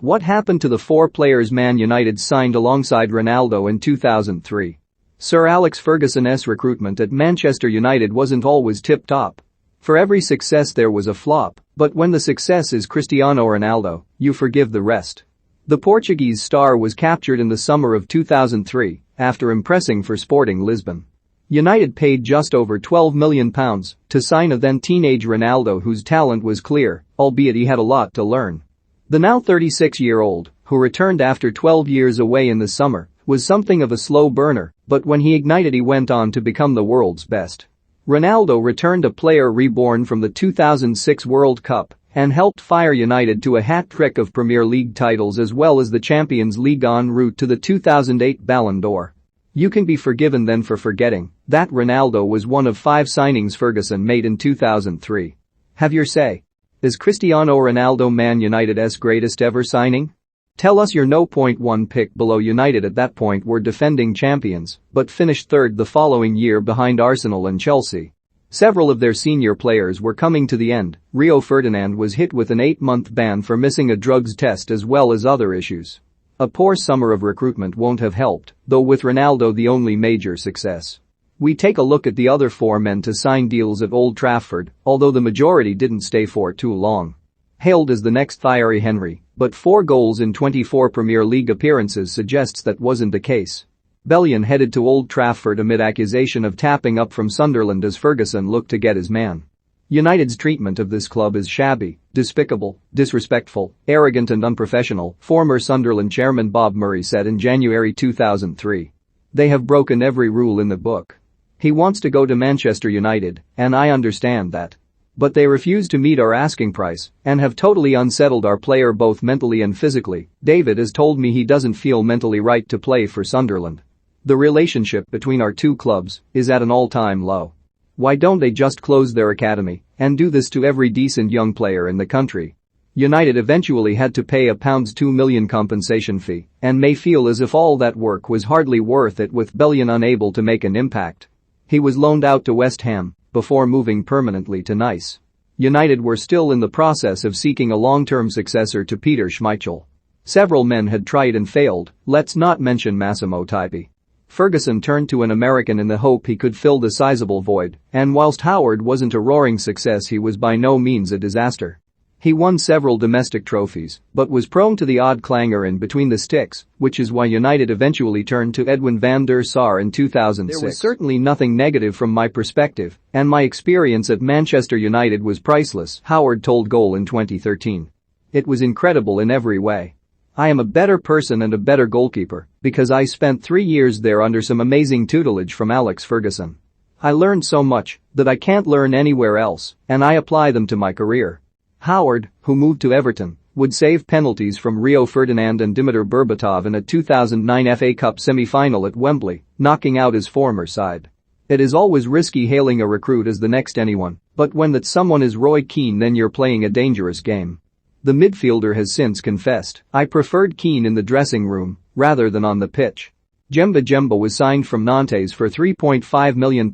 What happened to the four players Man United signed alongside Ronaldo in 2003? Sir Alex Ferguson's recruitment at Manchester United wasn't always tip-top. For every success there was a flop, but when the success is Cristiano Ronaldo, you forgive the rest. The Portuguese star was captured in the summer of 2003 after impressing for Sporting Lisbon. United paid just over £12 million to sign a then-teenage Ronaldo whose talent was clear, albeit he had a lot to learn. The now 36-year-old, who returned after 12 years away in the summer, was something of a slow burner, but when he ignited he went on to become the world's best. Ronaldo returned a player reborn from the 2006 World Cup and helped fire United to a hat-trick of Premier League titles as well as the Champions League en route to the 2008 Ballon d'Or. You can be forgiven then for forgetting that Ronaldo was one of 5 signings Ferguson made in 2003. Have your say. Is Cristiano Ronaldo Man United's greatest ever signing? Tell us your no. 1 pick below. United at that point were defending champions, but finished third the following year behind Arsenal and Chelsea. Several of their senior players were coming to the end. Rio Ferdinand was hit with an 8-month ban for missing a drugs test as well as other issues. A poor summer of recruitment won't have helped, though with Ronaldo the only major success. We take a look at the other 4 men to sign deals at Old Trafford, although the majority didn't stay for too long. Hailed as the next Thierry Henry, but 4 goals in 24 Premier League appearances suggests that wasn't the case. Bellerin headed to Old Trafford amid accusation of tapping up from Sunderland as Ferguson looked to get his man. United's treatment of this club is shabby, despicable, disrespectful, arrogant and unprofessional, former Sunderland chairman Bob Murray said in January 2003. They have broken every rule in the book. He wants to go to Manchester United, and I understand that. But they refuse to meet our asking price and have totally unsettled our player both mentally and physically. David has told me he doesn't feel mentally right to play for Sunderland. The relationship between our 2 clubs is at an all-time low. Why don't they just close their academy and do this to every decent young player in the country? United eventually had to pay a £2 million compensation fee and may feel as if all that work was hardly worth it with Bellerin unable to make an impact. He was loaned out to West Ham before moving permanently to Nice. United were still in the process of seeking a long-term successor to Peter Schmeichel. Several men had tried and failed, let's not mention Massimo Typi. Ferguson turned to an American in the hope he could fill the sizable void, and whilst Howard wasn't a roaring success he was by no means a disaster. He won several domestic trophies, but was prone to the odd clangor in between the sticks, which is why United eventually turned to Edwin van der Sar in 2006. There was certainly nothing negative from my perspective, and my experience at Manchester United was priceless, Howard told Goal in 2013. It was incredible in every way. I am a better person and a better goalkeeper because I spent 3 years there under some amazing tutelage from Alex Ferguson. I learned so much that I can't learn anywhere else, and I apply them to my career. Howard, who moved to Everton, would save penalties from Rio Ferdinand and Dimitar Berbatov in a 2009 FA Cup semi-final at Wembley, knocking out his former side. It is always risky hailing a recruit as the next anyone, but when that someone is Roy Keane then you're playing a dangerous game. The midfielder has since confessed, I preferred Keane in the dressing room rather than on the pitch. Jemba was signed from Nantes for £3.5 million,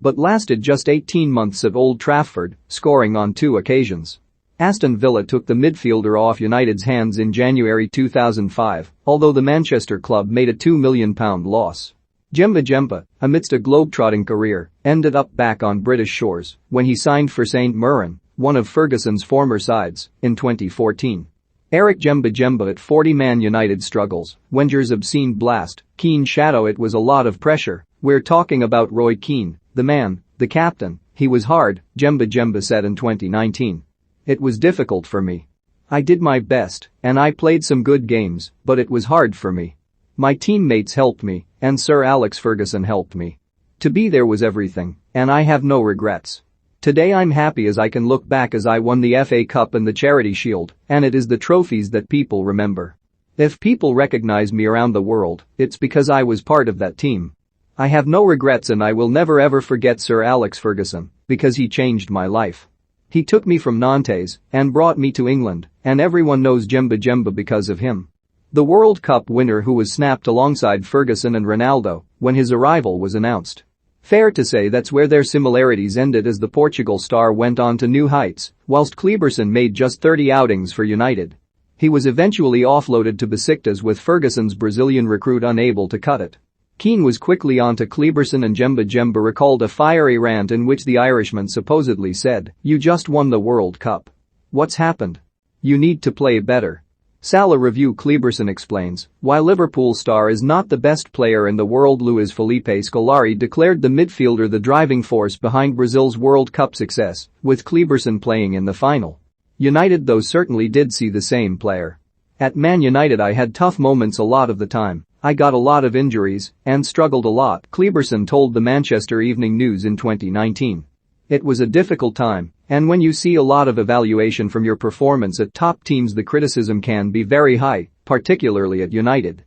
but lasted just 18 months at Old Trafford, scoring on 2 occasions. Aston Villa took the midfielder off United's hands in January 2005, although the Manchester club made a £2 million loss. Jemba, amidst a globetrotting career, ended up back on British shores when he signed for St Mirren, one of Ferguson's former sides, in 2014. Eric Jemba at 40 Man United struggles, Wenger's obscene blast, Keane shadow. It was a lot of pressure, we're talking about Roy Keane, the man, the captain, he was hard, Jemba said in 2019. It was difficult for me. I did my best, and I played some good games, but it was hard for me. My teammates helped me, and Sir Alex Ferguson helped me. To be there was everything, and I have no regrets. Today I'm happy as I can look back as I won the FA Cup and the Charity Shield, and it is the trophies that people remember. If people recognize me around the world, it's because I was part of that team. I have no regrets and I will never ever forget Sir Alex Ferguson, because he changed my life. He took me from Nantes and brought me to England, and everyone knows Jemba because of him. The World Cup winner who was snapped alongside Ferguson and Ronaldo when his arrival was announced. Fair to say that's where their similarities ended as the Portugal star went on to new heights, whilst Kleberson made just 30 outings for United. He was eventually offloaded to Besiktas with Ferguson's Brazilian recruit unable to cut it. Keane was quickly on to Kleberson and Jemba recalled a fiery rant in which the Irishman supposedly said, "You just won the World Cup. What's happened? You need to play better." Salah review Kleberson explains, while Liverpool star is not the best player in the world, Luis Felipe Scolari declared the midfielder the driving force behind Brazil's World Cup success, with Kleberson playing in the final. United though certainly did see the same player. "At Man United I had tough moments a lot of the time. I got a lot of injuries and struggled a lot," Kleberson told the Manchester Evening News in 2019. "It was a difficult time, and when you see a lot of evaluation from your performance at top teams the criticism can be very high, particularly at United."